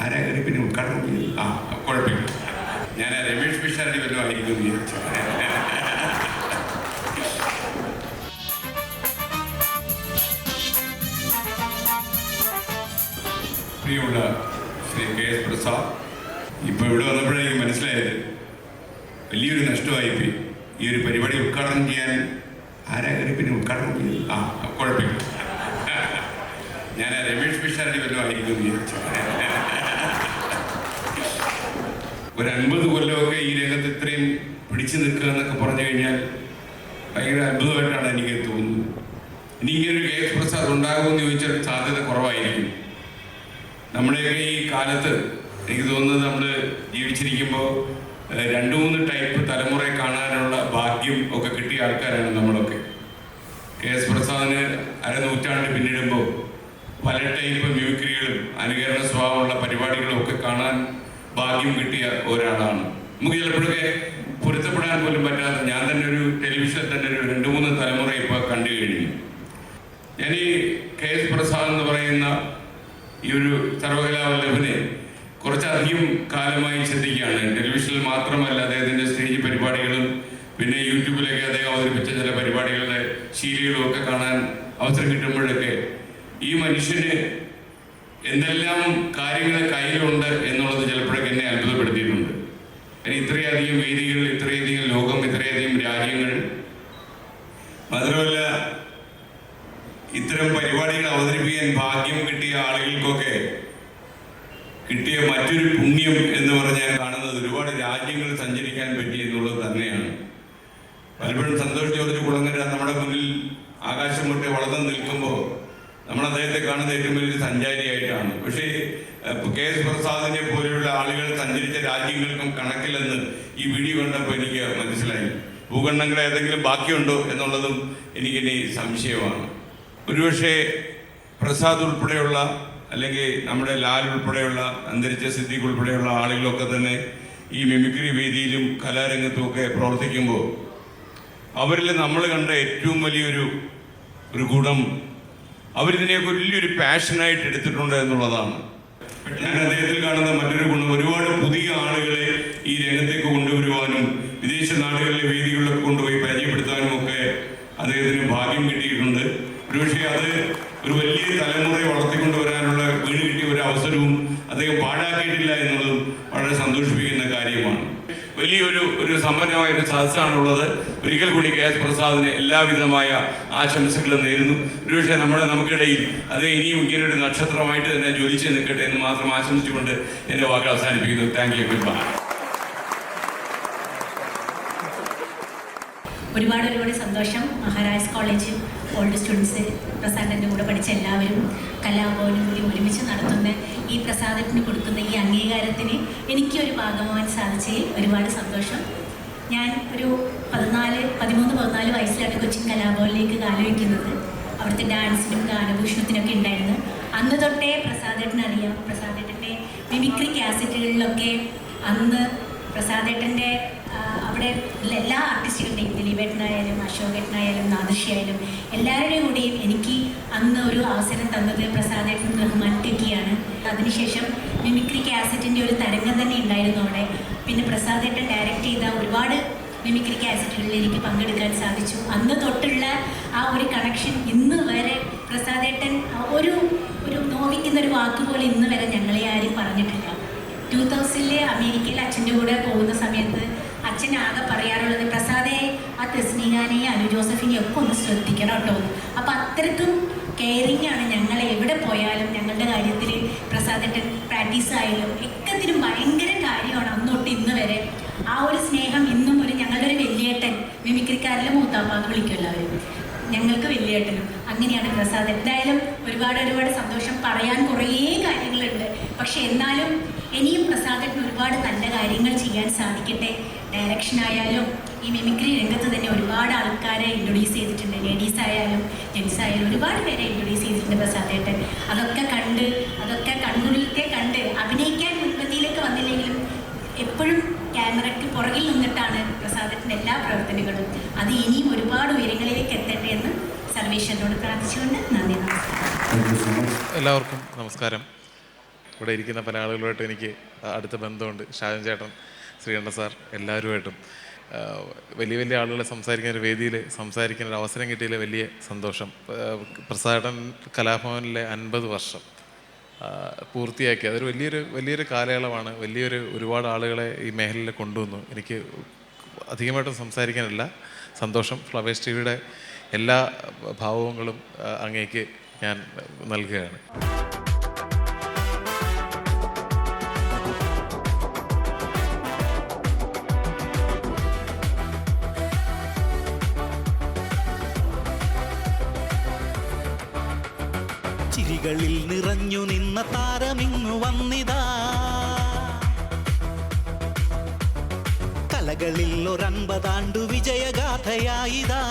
ആരാകരി പിന്നെ ഉദ്ഘാടനം ചെയ്തു? കുഴപ്പമില്ല, ഞാൻ രമേഷ് പിഷാരടി വല്ലതും ആയിരിക്കും വിചാരിച്ചു. പ്രിയമുള്ള ശ്രീ KS പ്രസാദ്, ഇപ്പോൾ ഇവിടെ വന്നപ്പോഴേക്കും മനസ്സിലായത് വലിയൊരു നഷ്ടമായിപ്പോയി. ഈ ഒരു പരിപാടി ഉദ്ഘാടനം ചെയ്യാൻ ആരാകരി പിന്നെ ഉദ്ഘാടനം ചെയ്തു? കുഴപ്പമില്ല, ഞാൻ രമേഷ് പിഷാരടി വല്ലതും ആയിരിക്കും വിചാരിച്ചു. ഒരു 50 കൊല്ലമൊക്കെ ഈ രംഗത്ത് ഇത്രയും പിടിച്ചു നിൽക്കുക എന്നൊക്കെ പറഞ്ഞു കഴിഞ്ഞാൽ ഭയങ്കര അത്ഭുതമായിട്ടാണ് എനിക്ക് തോന്നുന്നത്. ഇനി ഇങ്ങനൊരു KS പ്രസാദ് ഉണ്ടാകുമെന്ന് ചോദിച്ചാൽ സാധ്യത കുറവായിരിക്കും. നമ്മുടെയൊക്കെ ഈ കാലത്ത് എനിക്ക് തോന്നുന്നത് നമ്മൾ ജീവിച്ചിരിക്കുമ്പോൾ 2-3 ടൈപ്പ് തലമുറയെ കാണാനുള്ള ഭാഗ്യം ഒക്കെ കിട്ടിയ ആൾക്കാരാണ് നമ്മളൊക്കെ. KS പ്രസാദിന് അരനൂറ്റാണ്ട് പിന്നിടുമ്പോൾ പല ടൈപ്പ് മ്യൂക്രികളും അനുകരണ സ്വഭാവമുള്ള പരിപാടികളും ഒക്കെ കാണാൻ ഭാഗ്യം കിട്ടിയ ഒരാളാണ്. നമുക്ക് ചിലപ്പോഴൊക്കെ പൊരുത്തപ്പെടാൻ പോലും പറ്റാത്ത, ഞാൻ തന്നെ ഒരു ടെലിവിഷനിൽ തന്നെ ഒരു 2-3 തലമുറ ഇപ്പോൾ കണ്ടു കഴിഞ്ഞു. ഞാൻ ഈ KS പ്രസാദ് എന്ന് പറയുന്ന ഈ ഒരു സർവകലാവല്ലഭനെ കുറച്ചധികം കാലമായി ശ്രദ്ധിക്കുകയാണ്. ടെലിവിഷനിൽ മാത്രമല്ല, അദ്ദേഹത്തിൻ്റെ സ്റ്റേജ് പരിപാടികളും പിന്നെ യൂട്യൂബിലൊക്കെ അദ്ദേഹം അവതരിപ്പിച്ച ചില പരിപാടികളുടെ ശീലികളും ഒക്കെ കാണാൻ അവസരം കിട്ടുമ്പോഴൊക്കെ ഈ മനുഷ്യന് എന്തെല്ലാം കാര്യങ്ങൾ കയ്യിലുണ്ട് എന്നുള്ളത് ചിലപ്പോഴൊക്കെ എന്നെ അത്ഭുതപ്പെടുത്തിയിട്ടുണ്ട്. ഇത്രയധികം വേദികൾ, ഇത്രയധികം ലോകം, ഇത്രയധികം രാജ്യങ്ങൾ, മാത്രമല്ല ഇത്തരം പരിപാടികൾ അവതരിപ്പിക്കാൻ ഭാഗ്യം കിട്ടിയ ആളുകൾക്കൊക്കെ കിട്ടിയ മറ്റൊരു പുണ്യം എന്ന് പറഞ്ഞാൽ കാണുന്നത് ഒരുപാട് രാജ്യങ്ങൾ സഞ്ചരിക്കാൻ പറ്റി എന്നുള്ളത് തന്നെയാണ്. പലപ്പോഴും സന്തോഷ് ജോർജ് കുളങ്ങര നമ്മുടെ മുന്നിൽ ആകാശം മുട്ടെ വളർന്നു നിൽക്കുമ്പോൾ നമ്മൾ അദ്ദേഹത്തെ കാണുന്നത് ഏറ്റവും വലിയൊരു സഞ്ചാരിയായിട്ടാണ്. പക്ഷേ KS പ്രസാദിനെ പോലെയുള്ള ആളുകൾ സഞ്ചരിച്ച രാജ്യങ്ങൾക്കും കണക്കില്ലെന്ന് ഈ വീഡിയോ കണ്ടപ്പോൾ എനിക്ക് മനസ്സിലായി. ഭൂഖണ്ഡങ്ങൾ ഏതെങ്കിലും ബാക്കിയുണ്ടോ എന്നുള്ളതും എനിക്കിനി സംശയമാണ്. ഒരുപക്ഷെ പ്രസാദ് ഉൾപ്പെടെയുള്ള, അല്ലെങ്കിൽ നമ്മുടെ ലാൽ ഉൾപ്പെടെയുള്ള, അന്തരിച്ച സിദ്ദീഖ് ഉൾപ്പെടെയുള്ള ആളുകളൊക്കെ തന്നെ ഈ മിമിക്രി വേദിയിലും കലാരംഗത്തുമൊക്കെ പ്രവർത്തിക്കുമ്പോൾ അവരിൽ നമ്മൾ കണ്ട ഏറ്റവും വലിയൊരു ഗുണം, അവരിതിനെയൊക്കെ വലിയൊരു പാഷനായിട്ട് എടുത്തിട്ടുണ്ട് എന്നുള്ളതാണ്. ഞാൻ അദ്ദേഹത്തിൽ കാണുന്ന മറ്റൊരു ഗുണം, ഒരുപാട് പുതിയ ആളുകളെ ഈ രംഗത്തേക്ക് കൊണ്ടുവരുവാനും വിദേശ നാടുകളിലെ വേദികളിലൊക്കെ കൊണ്ടുപോയി പരിചയപ്പെടുത്താനും ഒക്കെ അദ്ദേഹത്തിന് ഭാഗ്യം കിട്ടിയിട്ടുണ്ട്. ഒരുപക്ഷെ അത് ഒരു വലിയ തലമുറയെ വളർത്തിക്കൊണ്ടുവരാനുള്ള വീണ് കിട്ടിയ ഒരു അവസരവും അദ്ദേഹം പാഴാക്കിയിട്ടില്ല എന്നുള്ളതും വളരെ സന്തോഷിപ്പിക്കുന്ന കാര്യമാണ്. വലിയൊരു സമ്പന്നമായ ഒരു സദസ്സാണുള്ളത്. ഒരിക്കൽ കൂടി KS പ്രസാദിന് എല്ലാവിധമായ ആശംസകളും നേരുന്നു. ഒരുപക്ഷെ നമുക്കിടയിൽ അത് ഇനിയും ഇങ്ങനൊരു നക്ഷത്രമായിട്ട് തന്നെ ജ്വലിച്ച് നിൽക്കട്ടെ എന്ന് മാത്രം ആശംസിച്ചുകൊണ്ട് എൻ്റെ വാക്കുകൾ അവസാനിപ്പിക്കുന്നു. Thank you. Good bye. ഒരുപാട് സന്തോഷം. മഹാരാജ് കോളേജ് ഓൾഡ് സ്റ്റുഡൻസ്, പ്രസാദൻ്റെ കൂടെ പഠിച്ച എല്ലാവരും, കലാഭവനും കൂടി ഒരുമിച്ച് നടത്തുന്ന ഈ പ്രസാദത്തിന് കൊടുക്കുന്ന ഈ അംഗീകാരത്തിന് എനിക്കൊരു ഭാഗമാവാൻ സാധിച്ചതിൽ ഒരുപാട് സന്തോഷം. ഞാൻ ഒരു 13-14 വയസ്സിലാണ് കൊച്ചിൻ കലാഭവനിലേക്ക് കാലുവയ്ക്കുന്നത്. അവിടുത്തെ ഡാൻസിനും ഗാനഭൂഷണത്തിനൊക്കെ ഉണ്ടായിരുന്നു. അന്ന് തൊട്ടേ പ്രസാദേട്ടനറിയാം. പ്രസാദേട്ടൻ്റെ മിമിക്രി കാസറ്റുകളിലൊക്കെ അന്ന് പ്രസാദേട്ടൻ്റെ അവിടെ എല്ലാ ആർട്ടിസ്റ്റുകളുടെയും, ദിലീപേട്ടനായാലും അശോകേട്ടനായാലും നാദൃഷിയായാലും എല്ലാവരുടെയും കൂടെയും എനിക്ക് അന്ന് ഒരു അവസരം തന്നത് പ്രസാദേട്ടൻ റഹ്മാൻ ടെക്കിയാണ്. അതിനുശേഷം മിമിക്രി കാസറ്റിൻ്റെ ഒരു തരംഗം തന്നെ ഉണ്ടായിരുന്നു അവിടെ. പിന്നെ പ്രസാദേട്ടൻ ഡയറക്റ്റ് ചെയ്ത ഒരുപാട് മിമിക്രി കാസറ്റുകളിൽ എനിക്ക് പങ്കെടുക്കാൻ സാധിച്ചു. അന്ന് തൊട്ടുള്ള ആ ഒരു കണക്ഷൻ ഇന്ന് വരെ പ്രസാദേട്ടൻ ഒരു നോവിക്കുന്ന ഒരു വാക്ക് പോലെ ഇന്ന് വരെ ഞങ്ങളെ ആരും പറഞ്ഞിട്ടില്ല. 2000 അമേരിക്കയിൽ അച്ഛൻ്റെ കൂടെ പോകുന്ന സമയത്ത് അച്ഛൻ ആകെ പറയാറുള്ളത്, പ്രസാദേ ആ തെസ്നീഹാനെയും അനു ജോസഫിനെയും ഒക്കെ ഒന്ന് ശ്രദ്ധിക്കണം കേട്ടോ. അപ്പം അത്രയ്ക്കും കെയറിങ് ആണ്. ഞങ്ങൾ എവിടെ പോയാലും ഞങ്ങളുടെ കാര്യത്തിൽ പ്രസാദേട്ടൻ പ്രാക്ടീസ് ആയാലും ഒക്കത്തിനും ഭയങ്കര കാര്യമാണ് അന്നൊട്ട് ഇന്ന് വരെ. ആ ഒരു സ്നേഹം ഇന്നും ഞങ്ങളുടെ ഒരു വലിയേട്ടൻ, മിമിക്രിക്കാരിലെ മൂത്താപ്പാന്ന് വിളിക്കുമല്ലോ അവർ, ഞങ്ങൾക്ക് വലിയേട്ടനും അങ്ങനെയാണ് പ്രസാദ്. എന്തായാലും ഒരുപാട് സന്തോഷം. പറയാൻ കുറേ കാര്യങ്ങളുണ്ട്. പക്ഷെ എന്നാലും ഇനിയും പ്രസാദേട്ടന് ഒരുപാട് നല്ല കാര്യങ്ങൾ ചെയ്യാൻ സാധിക്കട്ടെ. ഡയറക്ഷൻ ആയാലും ഈ മിമിക്രി രംഗത്ത് തന്നെ ഒരുപാട് ആൾക്കാരെ ഇൻട്രൊഡ്യൂസ് ചെയ്തിട്ടുണ്ട്. ലേഡീസ് ആയാലും ജെൻസ് ആയാലും ഒരുപാട് പേരെ ഇൻട്രൊഡ്യൂസ് ചെയ്തിട്ടുണ്ട് പ്രസാദേട്ടൻ. അതൊക്കെ കണ്ണുള്ളിലത്തെ കണ്ട് അഭിനയിക്കാൻ മുൻപന്തിയിലേക്ക് വന്നില്ലെങ്കിലും എപ്പോഴും ക്യാമറയ്ക്ക് പുറകിൽ നിന്നിട്ടാണ് പ്രസാദേട്ടൻ്റെ എല്ലാ പ്രവർത്തനങ്ങളും. അത് ഇനിയും ഒരുപാട് ഉയരങ്ങളിലേക്ക് എത്തട്ടെ എന്ന് സർവേശ്വരനോട് പ്രാർത്ഥിച്ചുകൊണ്ട് നന്ദി, നമസ്കാരം. എല്ലാവർക്കും നമസ്കാരം. ഇവിടെ ഇരിക്കുന്ന പല ആളുകളുമായിട്ട് എനിക്ക് അടുത്ത ബന്ധമുണ്ട്. ഷാജൻ ചേട്ടൻ, ശ്രീകണ്ഠ സാർ, എല്ലാവരുമായിട്ടും വലിയ വലിയ ആളുകളെ സംസാരിക്കുന്ന ഒരു വേദിയിൽ സംസാരിക്കുന്ന ഒരു അവസരം കിട്ടിയതിൽ വലിയ സന്തോഷം. പ്രസാദൻ കലാഭവനിലെ 50 വർഷം പൂർത്തിയാക്കി. അതൊരു വലിയൊരു കാലയളവാണ്. ഒരുപാട് ആളുകളെ ഈ മേഖലയിൽ കൊണ്ടുവന്നു. എനിക്ക് അധികമായിട്ടും സംസാരിക്കാനില്ല. സന്തോഷം. ഫ്ലവേഴ്സ് ടിവിയുടെ എല്ലാ ഭാവങ്ങളും അങ്ങേക്ക് ഞാൻ നൽകുകയാണ്. ചിരികളിൽ നിറഞ്ഞു നിന്ന താരമിങ്ങു വന്നിതാ, കലകളിൽ 50 ആണ്ടു വിജയഗാഥയായിതാ.